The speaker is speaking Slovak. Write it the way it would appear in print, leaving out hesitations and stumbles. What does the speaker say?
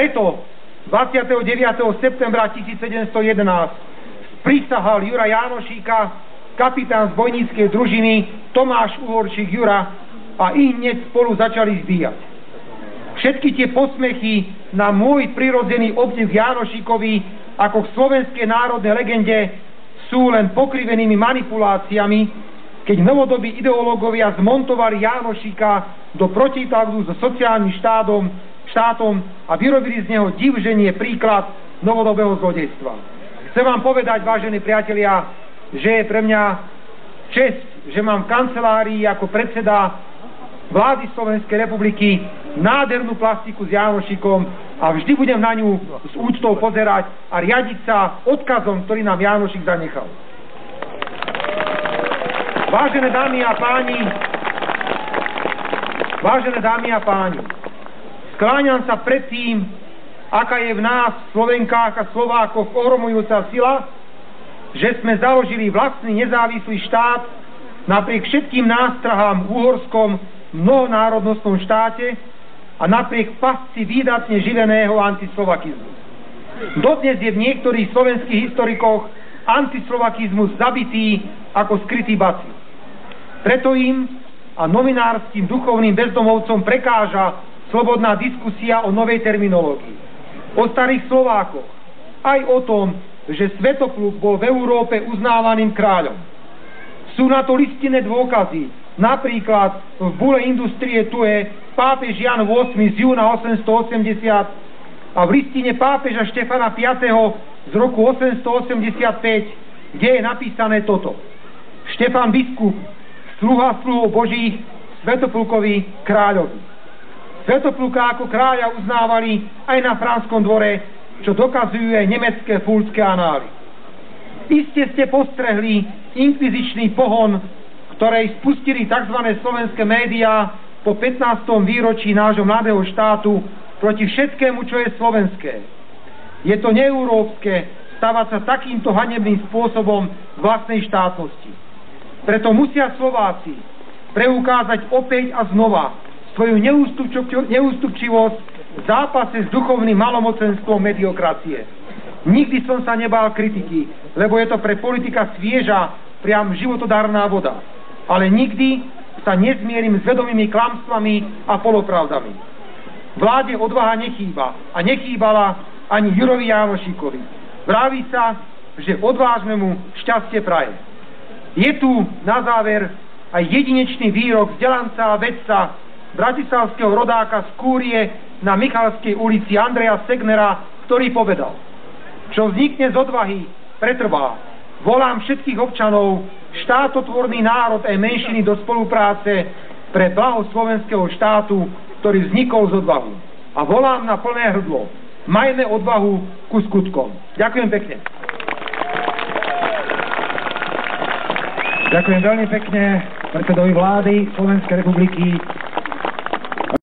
Preto 29. septembra 1711 prisahal Juraj Jánošíka, kapitán zbojníckej družiny Tomáš Uhorčík Jura a ihneď spolu začali zbíjať. Všetky tie posmechy na môj prirodzený obdiv k Jánošíkovi ako k slovenskej národnej legende sú len pokrivenými manipuláciami, keď novodobí ideológovia zmontovali Jánošíka do protikladu so sociálnym štátom a vyrobili z neho divženie príklad novodobého zlodejstva. Chcem vám povedať, vážení priatelia, že je pre mňa česť, že mám v kancelárii ako predseda vlády Slovenskej republiky nádhernú plastiku s Jánošíkom a vždy budem na ňu s úctou pozerať a riadiť sa odkazom, ktorý nám Jánošík zanechal. Vážené dámy a páni, skláňam sa pred tým, aká je v nás, Slovenkách a Slovákoch, ohromujúca sila, že sme založili vlastný nezávislý štát napriek všetkým nástrahám v uhorskom mnohonárodnostnom štáte a napriek pasci výdatne živeného antislovakizmu. Dodnes je v niektorých slovenských historikoch antislovakizmus zabitý ako skrytý bacil. Preto im a novinárskym duchovným bezdomovcom prekáža slobodná diskusia o novej terminológii. O starých Slovákoch, aj o tom, že Svätopluk bol v Európe uznávaným kráľom. Sú na to listinné dôkazy, napríklad v bule Industrie Tue pápež Jan VIII z júna 880 a v listine pápeža Štefana V z roku 885, kde je napísané toto. Štefan biskup, sluha sluhov Božích, Svätoplukovi kráľovi. Svätopluka ako kráľa uznávali aj na Franskom dvore, čo dokazujú aj nemecké Fulské anály. Iste ste postrehli inkvizičný pohon, ktorej spustili tzv. Slovenské médiá po 15. výročí nášho mladého štátu proti všetkému, čo je slovenské. Je to neeurópske stavať sa takýmto hanebným spôsobom vlastnej štátnosti. Preto musia Slováci preukázať opäť a znova svoju neústupčivosť v zápase s duchovným malomocenstvom mediokracie. Nikdy som sa nebál kritiky, lebo je to pre politika svieža, priam životodárna voda. Ale nikdy sa nezmierim s vedomými klamstvami a polopravdami. Vláde odvaha nechýba a nechýbala ani Jurovi Jánošíkovi. Vraví sa, že odvážnemu šťastie praje. Je tu na záver aj jedinečný výrok vzdelanca a vedca bratislavského rodáka z Kúrie na Michalskej ulici Andreja Segnera, ktorý povedal: čo vznikne z odvahy, pretrvá. Volám všetkých občanov, štátotvorný národ aj menšiny do spolupráce pre blaho slovenského štátu, ktorý vznikol z odvahu. A volám na plné hrdlo. Majme odvahu ku skutkom. Ďakujem pekne. Ďakujem veľmi pekne predsedovi vlády Slovenskej republiky